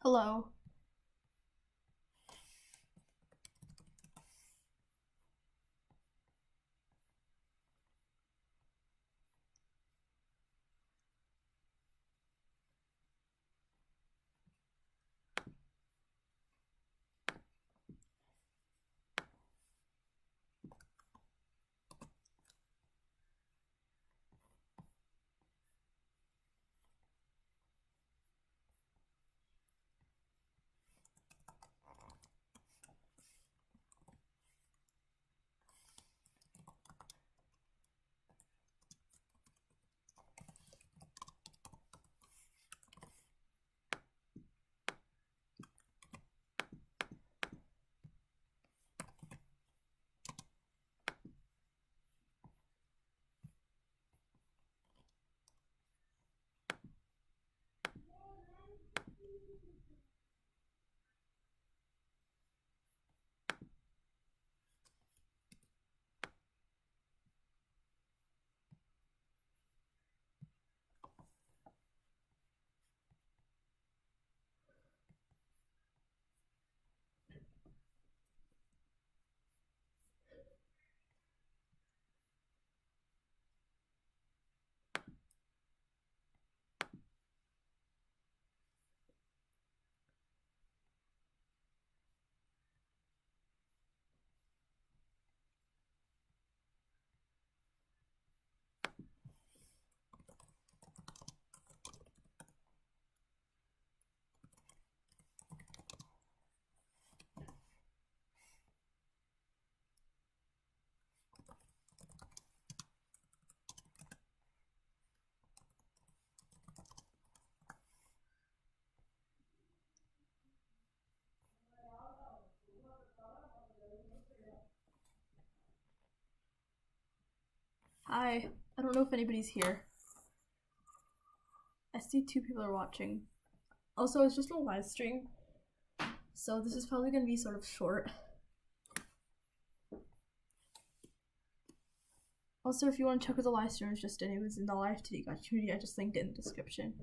Hello. Hi. I don't know if anybody's here. I see 2 people are watching. Also, it's just a live stream, so this is probably going to be sort of short. Also, if you want to check out the live stream, it's just it was in the Live2D Gacha community. I just linked it in the description.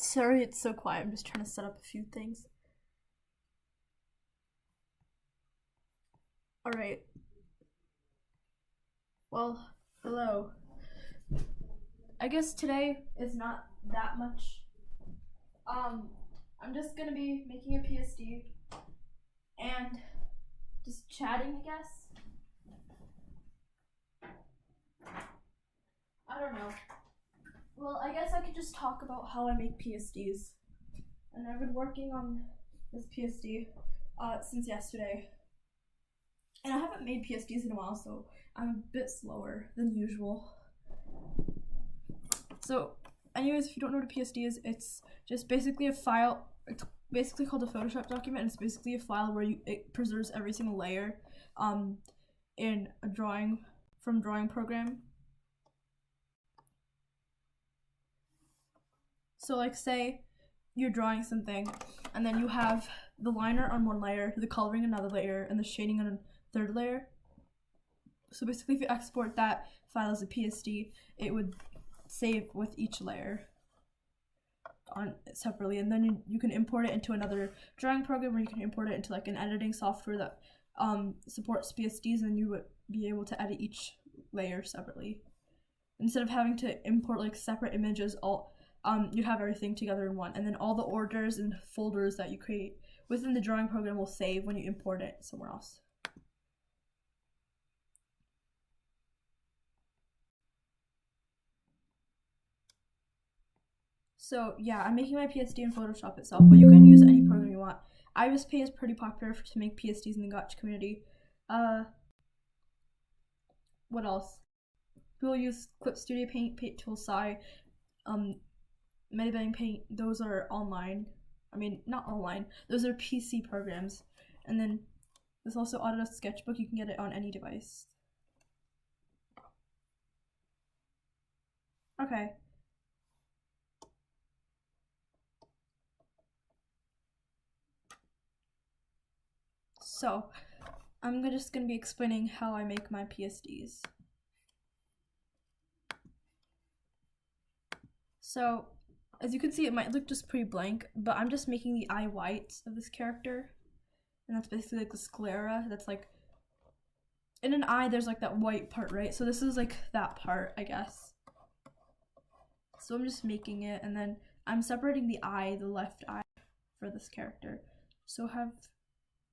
Sorry it's so quiet, I'm just trying to set up a few things. Alright. Well, hello. I guess today is not that much. I'm just gonna be making a PSD and just chatting, I guess. I don't know. Well, I guess I could just talk about how I make PSDs. And I've been working on this PSD since yesterday. And I haven't made PSDs in a while, so I'm a bit slower than usual. So, anyways, if you don't know what a PSD is, it's just basically a file. It's basically called a Photoshop document, and it's basically a file where it preserves every single layer in a drawing program. So like say you're drawing something and then you have the liner on one layer, the coloring on another layer, and the shading on a third layer. So basically if you export that file as a PSD, it would save with each layer on separately, and then you can import it into another drawing program, or you can import it into like an editing software that supports PSDs, and you would be able to edit each layer separately. Instead of having to import like separate images, you have everything together in one, and then all the orders and folders that you create within the drawing program will save when you import it somewhere else. So yeah, I'm making my PSD in Photoshop itself, but you can use any program you want. Iris Pay is pretty popular to make PSDs in the Gacha community. What else? People use Clip Studio Paint, Paint Tool Sai, Medibang Paint. Those are online. I mean, not online. Those are PC programs. And then there's also Autodesk Sketchbook. You can get it on any device. Okay. So, I'm just gonna be explaining how I make my PSDs. So, as you can see, it might look just pretty blank, but I'm just making the eye whites of this character. And that's basically like the sclera. That's like, in an eye, there's like that white part, right? So this is like that part, I guess. So I'm just making it, and then I'm separating the eye, the left eye, for this character. So have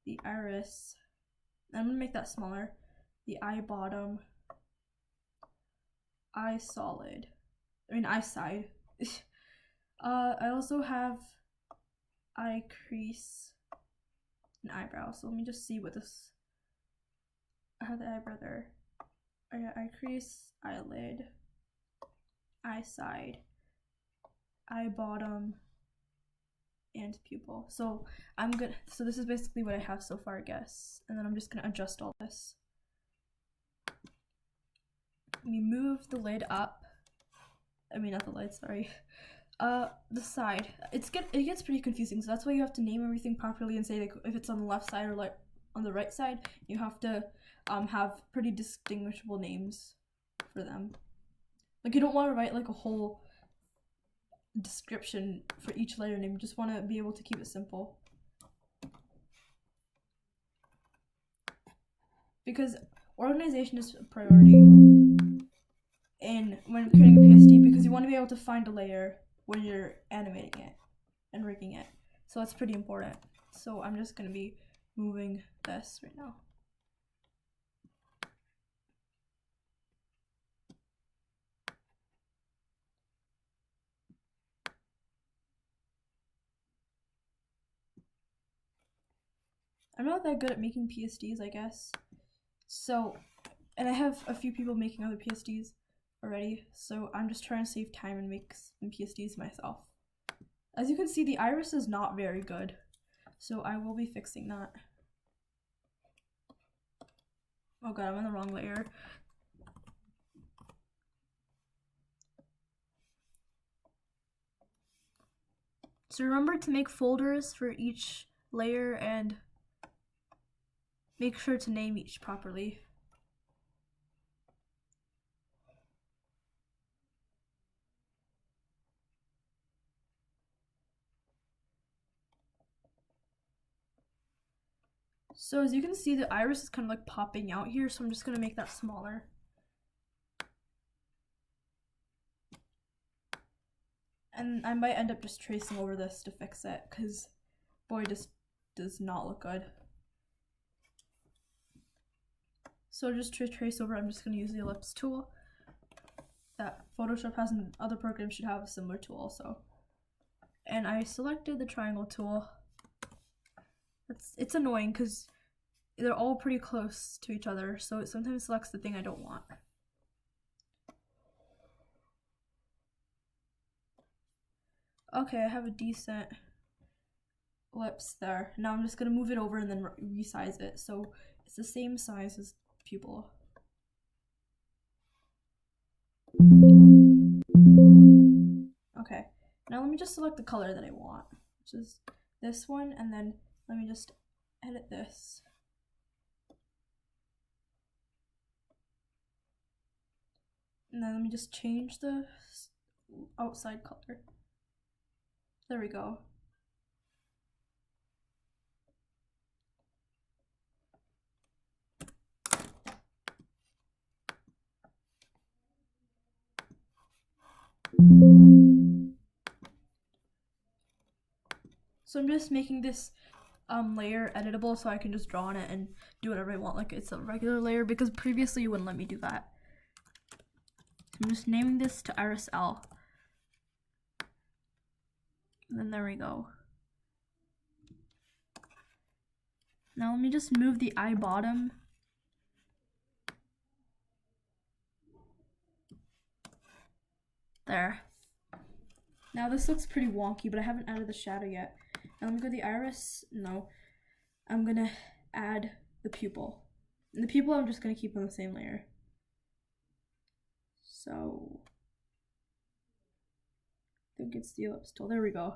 the iris, and I'm gonna make that smaller. The eye bottom, eye solid, eye side. I also have eye crease and eyebrow. So let me just see what this. I have the eyebrow there. I got eye crease, eyelid, eye side, eye bottom, and pupil. So so this is basically what I have so far, I guess. And then I'm just gonna adjust all this. We move the lid up. I mean, not the lid, sorry. The side. It gets pretty confusing, so that's why you have to name everything properly and say, like, if it's on the left side or like on the right side, you have to have pretty distinguishable names for them. Like, you don't want to write like a whole description for each layer name. You just want to be able to keep it simple. Because organization is a priority when creating a PSD, because you want to be able to find a layer when you're animating it and rigging it. So that's pretty important. So I'm just going to be moving this right now. I'm not that good at making PSDs, I guess. So, and I have a few people making other PSDs already, so I'm just trying to save time and make some PSDs myself. As you can see, the iris is not very good, so I will be fixing that. Oh god, I'm on the wrong layer. So remember to make folders for each layer and make sure to name each properly. So as you can see, the iris is kind of like popping out here, so I'm just gonna make that smaller. And I might end up just tracing over this to fix it, because boy, this does not look good. So just to trace over, I'm just gonna use the ellipse tool that Photoshop has, and other programs should have a similar tool also. And I selected the triangle tool. It's annoying because they're all pretty close to each other, so it sometimes selects the thing I don't want. Okay, I have a decent ellipse there. Now I'm just gonna move it over and then resize it so it's the same size as pupil. Okay, now let me just select the color that I want, which is this one, and then let me just edit this. And then let me just change the outside color. There we go. So I'm just making this layer editable so I can just draw on it and do whatever I want like it's a regular layer, because previously you wouldn't let me do that. So I'm just naming this to Iris L. And then there we go. Now let me just move the eye bottom. There. Now this looks pretty wonky, but I haven't added the shadow yet. Now let me go to the iris. No. I'm gonna add the pupil. And the pupil I'm just gonna keep on the same layer. So I think it's the up still. There we go.